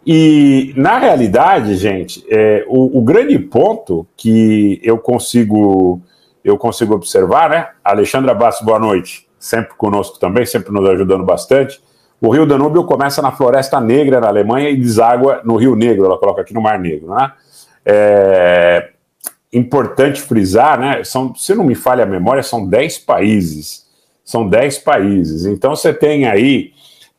E, na realidade, gente, o grande ponto que eu consigo observar, né? Alexandra Bastos, boa noite, sempre conosco também, sempre nos ajudando bastante. O Rio Danúbio começa na Floresta Negra, na Alemanha, e deságua no Rio Negro, ela coloca aqui no Mar Negro, né? Importante frisar, né? Se não me falha a memória, são 10 países. São 10 países. Então você tem aí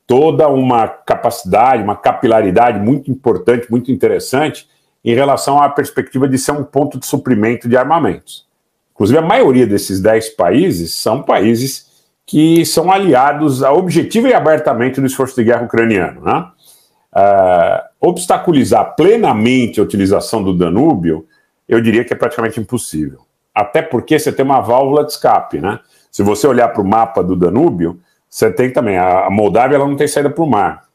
toda uma capacidade, uma capilaridade muito importante, muito interessante em relação à perspectiva de ser um ponto de suprimento de armamentos. Inclusive, a maioria desses 10 países são países que são aliados objetiva e abertamente do esforço de guerra ucraniano, né? Obstaculizar plenamente a utilização do Danúbio, eu diria que é praticamente impossível. Até porque você tem uma válvula de escape, né? Se você olhar para o mapa do Danúbio, você tem também, a Moldávia ela não tem saída para o mar,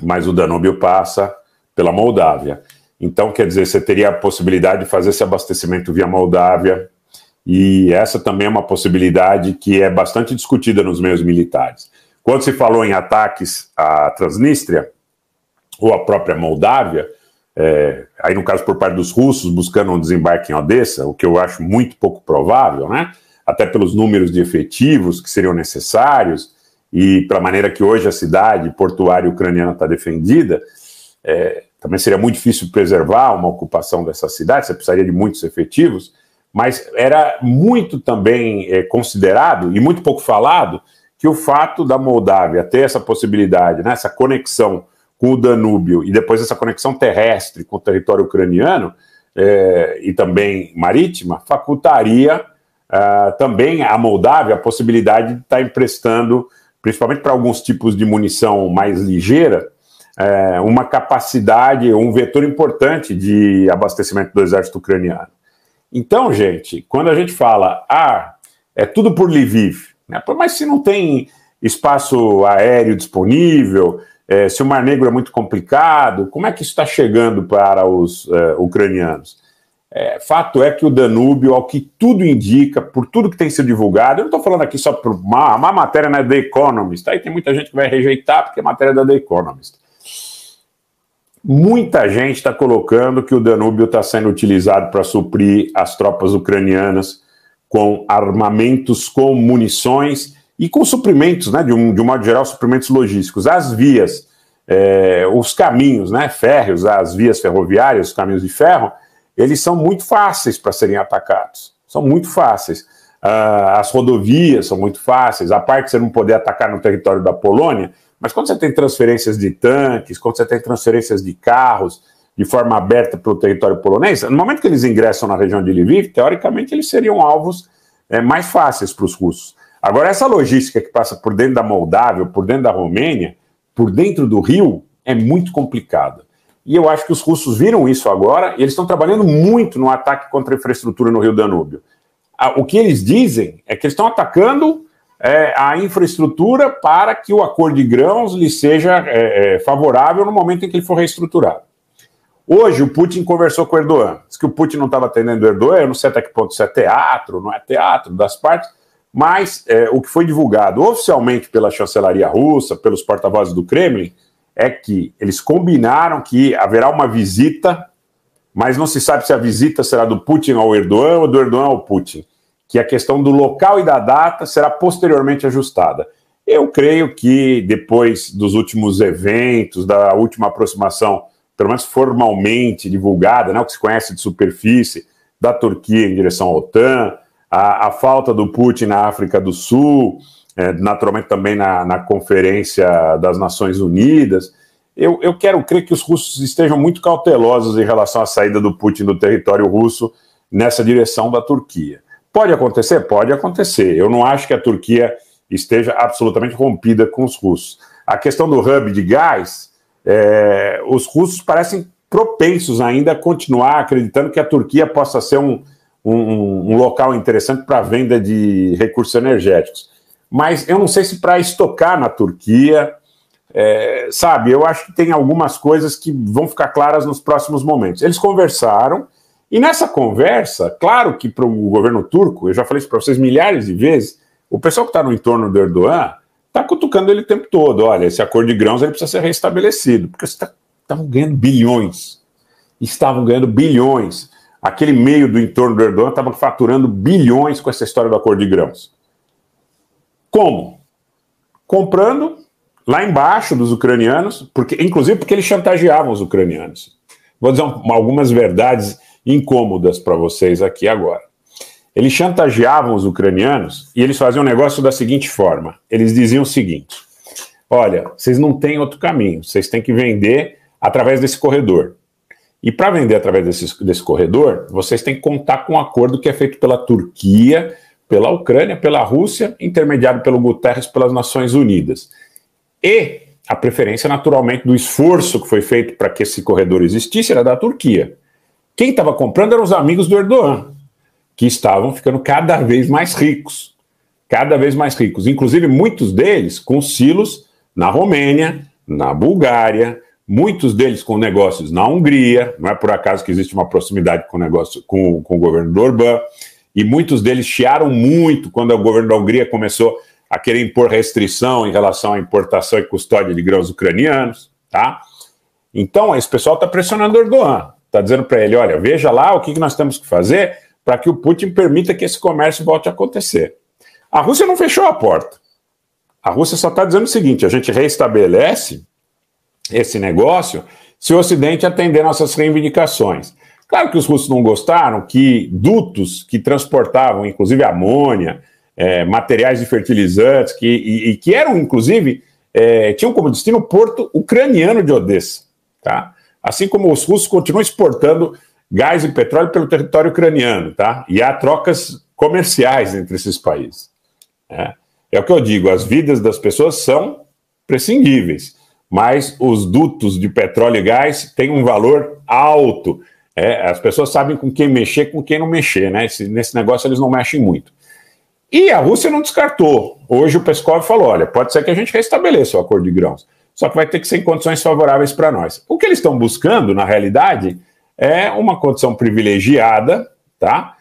mas o Danúbio passa pela Moldávia. Então, quer dizer, você teria a possibilidade de fazer esse abastecimento via Moldávia, e essa também é uma possibilidade que é bastante discutida nos meios militares. Quando se falou em ataques à Transnistria, ou à própria Moldávia, aí no caso por parte dos russos, buscando um desembarque em Odessa, o que eu acho muito pouco provável, né? Até pelos números de efetivos que seriam necessários e pela maneira que hoje a cidade portuária ucraniana está defendida, também seria muito difícil preservar uma ocupação dessa cidade, você precisaria de muitos efetivos, mas era muito também considerado e muito pouco falado que o fato da Moldávia ter essa possibilidade, né, essa conexão com o Danúbio e depois essa conexão terrestre com o território ucraniano e também marítima, facultaria também a Moldávia a possibilidade de estar emprestando, principalmente para alguns tipos de munição mais ligeira, uma capacidade, um vetor importante de abastecimento do exército ucraniano. Então, gente, quando a gente fala, é tudo por Lviv, né? Mas se não tem espaço aéreo disponível, se o Mar Negro é muito complicado, como é que isso está chegando para os ucranianos? Fato é que o Danúbio, ao que tudo indica, por tudo que tem sido divulgado, eu não estou falando aqui só por uma matéria, né, The Economist, aí tem muita gente que vai rejeitar porque é matéria da The Economist. Muita gente está colocando que o Danúbio está sendo utilizado para suprir as tropas ucranianas com armamentos, com munições e com suprimentos, né, de um modo geral, suprimentos logísticos. As vias, os caminhos, né, férreos, as vias ferroviárias, os caminhos de ferro, eles são muito fáceis para serem atacados. São muito fáceis. As rodovias são muito fáceis, a parte de você não poder atacar no território da Polônia, mas quando você tem transferências de tanques, quando você tem transferências de carros de forma aberta pelo território polonês, no momento que eles ingressam na região de Lviv, teoricamente eles seriam alvos mais fáceis para os russos. Agora, essa logística que passa por dentro da Moldávia, por dentro da Romênia, por dentro do Rio, é muito complicada. E eu acho que os russos viram isso agora e eles estão trabalhando muito no ataque contra a infraestrutura no Rio Danúbio. O que eles dizem é que eles estão atacando a infraestrutura para que o acordo de grãos lhe seja favorável no momento em que ele for reestruturado. Hoje o Putin conversou com o Erdogan. Diz que o Putin não estava atendendo o Erdogan, eu não sei até que ponto isso é teatro, não é teatro das partes, mas o que foi divulgado oficialmente pela chancelaria russa, pelos porta-vozes do Kremlin, é que eles combinaram que haverá uma visita, mas não se sabe se a visita será do Putin ao Erdogan ou do Erdogan ao Putin, que a questão do local e da data será posteriormente ajustada. Eu creio que depois dos últimos eventos, da última aproximação, pelo menos formalmente divulgada, né, o que se conhece de superfície, da Turquia em direção à OTAN, a falta do Putin na África do Sul, naturalmente também na Conferência das Nações Unidas, eu quero crer que os russos estejam muito cautelosos em relação à saída do Putin do território russo nessa direção da Turquia. Pode acontecer? Pode acontecer. Eu não acho que a Turquia esteja absolutamente rompida com os russos. A questão do hub de gás, os russos parecem propensos ainda a continuar acreditando que a Turquia possa ser um local interessante para a venda de recursos energéticos. Mas eu não sei se para estocar na Turquia, sabe, eu acho que tem algumas coisas que vão ficar claras nos próximos momentos. Eles conversaram, e nessa conversa, claro que para o governo turco, eu já falei isso para vocês milhares de vezes, o pessoal que está no entorno do Erdogan está cutucando ele o tempo todo. Olha, esse acordo de grãos ele precisa ser restabelecido, porque você está estavam ganhando bilhões. Estavam ganhando bilhões. Aquele meio do entorno do Erdogan estava faturando bilhões com essa história do acordo de grãos. Como? Comprando lá embaixo dos ucranianos, inclusive porque eles chantageavam os ucranianos. Vou dizer algumas verdades incômodas para vocês aqui agora. Eles chantageavam os ucranianos e eles faziam um negócio da seguinte forma. Eles diziam o seguinte: olha, vocês não têm outro caminho, vocês têm que vender através desse corredor. E para vender através desse corredor, vocês têm que contar com um acordo que é feito pela Turquia, pela Ucrânia, pela Rússia, intermediado pelo Guterres, pelas Nações Unidas. E a preferência, naturalmente, do esforço que foi feito para que esse corredor existisse era da Turquia. Quem estava comprando eram os amigos do Erdogan, que estavam ficando cada vez mais ricos. Cada vez mais ricos. Inclusive, muitos deles com silos na Romênia, na Bulgária, muitos deles com negócios na Hungria, não é por acaso que existe uma proximidade com o governo do Orbán, e muitos deles chiaram muito quando o governo da Hungria começou a querer impor restrição em relação à importação e custódia de grãos ucranianos, tá? Então, esse pessoal está pressionando o Erdogan, está dizendo para ele, olha, veja lá o que nós temos que fazer para que o Putin permita que esse comércio volte a acontecer. A Rússia não fechou a porta. A Rússia só está dizendo o seguinte, a gente reestabelece esse negócio se o Ocidente atender nossas reivindicações. Claro que os russos não gostaram que dutos que transportavam, inclusive amônia, materiais de fertilizantes, que eram, inclusive, tinham como destino o porto ucraniano de Odessa. Tá? Assim como os russos continuam exportando gás e petróleo pelo território ucraniano. Tá? E há trocas comerciais entre esses países. É o que eu digo, as vidas das pessoas são prescindíveis, mas os dutos de petróleo e gás têm um valor alto. As pessoas sabem com quem mexer, com quem não mexer, né? Nesse negócio eles não mexem muito. E a Rússia não descartou. Hoje o Peskov falou, olha, pode ser que a gente restabeleça o acordo de grãos, só que vai ter que ser em condições favoráveis para nós. O que eles estão buscando, na realidade, é uma condição privilegiada, tá?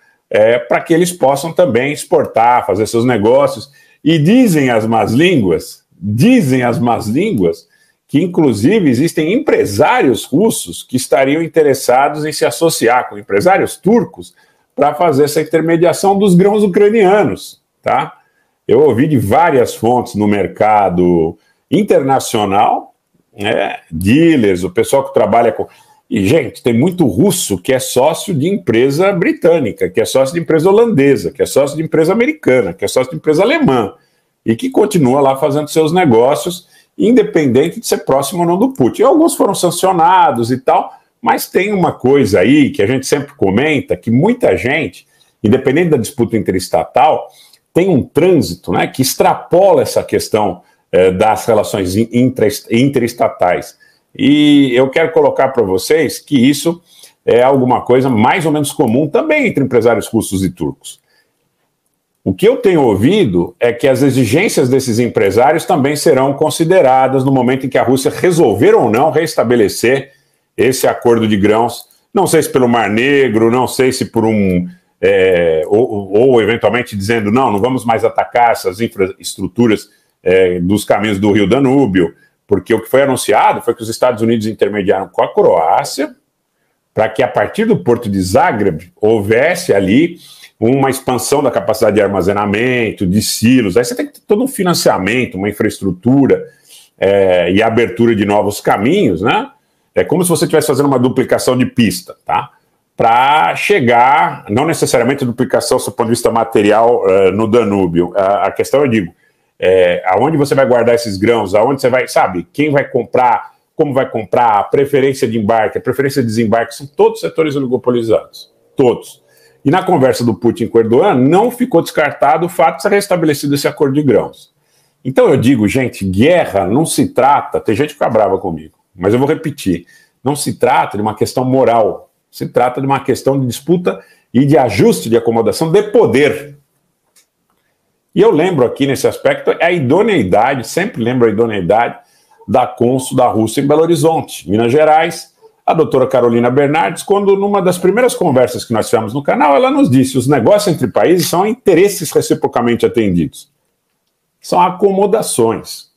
Para que eles possam também exportar, fazer seus negócios. E dizem as más línguas, que inclusive existem empresários russos que estariam interessados em se associar com empresários turcos para fazer essa intermediação dos grãos ucranianos, tá? Eu ouvi de várias fontes no mercado internacional, dealers, o pessoal que trabalha com... E, gente, tem muito russo que é sócio de empresa britânica, que é sócio de empresa holandesa, que é sócio de empresa americana, que é sócio de empresa alemã, e que continua lá fazendo seus negócios, independente de ser próximo ou não do Putin. Alguns foram sancionados e tal, mas tem uma coisa aí que a gente sempre comenta, que muita gente, independente da disputa interestatal, tem um trânsito, né, que extrapola essa questão das relações interestatais. E eu quero colocar para vocês que isso é alguma coisa mais ou menos comum também entre empresários russos e turcos. O que eu tenho ouvido é que as exigências desses empresários também serão consideradas no momento em que a Rússia resolver ou não reestabelecer esse acordo de grãos, não sei se pelo Mar Negro, não sei se por ou eventualmente dizendo, não vamos mais atacar essas infraestruturas dos caminhos do Rio Danúbio, porque o que foi anunciado foi que os Estados Unidos intermediaram com a Croácia para que a partir do porto de Zagreb houvesse ali uma expansão da capacidade de armazenamento, de silos. Aí você tem que ter todo um financiamento, uma infraestrutura e a abertura de novos caminhos, né? É como se você estivesse fazendo uma duplicação de pista, tá? Para chegar, não necessariamente duplicação do ponto de vista material no Danúbio. A questão, eu digo, aonde você vai guardar esses grãos, aonde você vai, sabe, quem vai comprar, como vai comprar, a preferência de embarque, a preferência de desembarque, são todos setores oligopolizados, todos. E na conversa do Putin com o Erdogan, não ficou descartado o fato de ser restabelecido esse acordo de grãos. Então eu digo, gente, guerra não se trata, tem gente que fica brava comigo, mas eu vou repetir, não se trata de uma questão moral, se trata de uma questão de disputa e de ajuste de acomodação de poder. E eu lembro aqui nesse aspecto a idoneidade, sempre lembro a idoneidade da cônsul da Rússia em Belo Horizonte, Minas Gerais, a doutora Carolina Bernardes, quando numa das primeiras conversas que nós tivemos no canal, ela nos disse, os negócios entre países são interesses reciprocamente atendidos. São acomodações.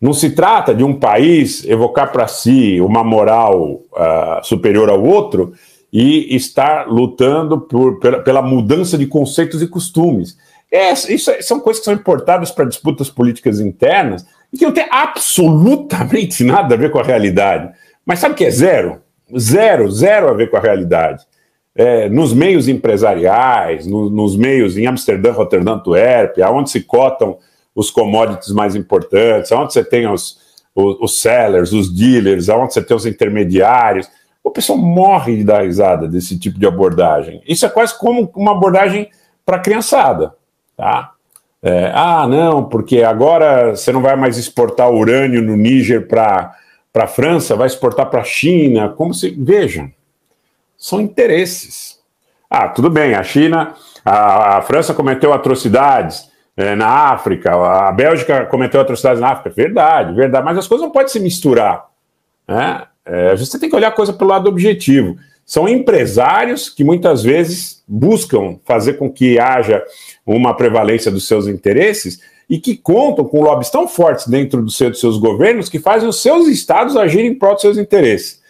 Não se trata de um país evocar para si uma moral superior ao outro e estar lutando pela mudança de conceitos e costumes. São coisas que são importadas para disputas políticas internas e que não tem absolutamente nada a ver com a realidade. Mas sabe o que é zero? Zero a ver com a realidade. Nos meios empresariais, nos meios em Amsterdã, Roterdã, Antuérpia, onde se cotam os commodities mais importantes, onde você tem os sellers, os dealers, onde você tem os intermediários, o pessoal morre de dar risada desse tipo de abordagem. Isso é quase como uma abordagem para a criançada. Tá? Não, porque agora você não vai mais exportar urânio no Níger para a França, vai exportar para a China, como se... Vejam, são interesses. Tudo bem, a China, a França cometeu atrocidades na África, a Bélgica cometeu atrocidades na África, verdade, mas as coisas não podem se misturar, né? Você tem que olhar a coisa pelo lado objetivo. São empresários que muitas vezes buscam fazer com que haja uma prevalência dos seus interesses e que contam com lobbies tão fortes dentro dos seus governos que fazem os seus estados agirem em prol dos seus interesses.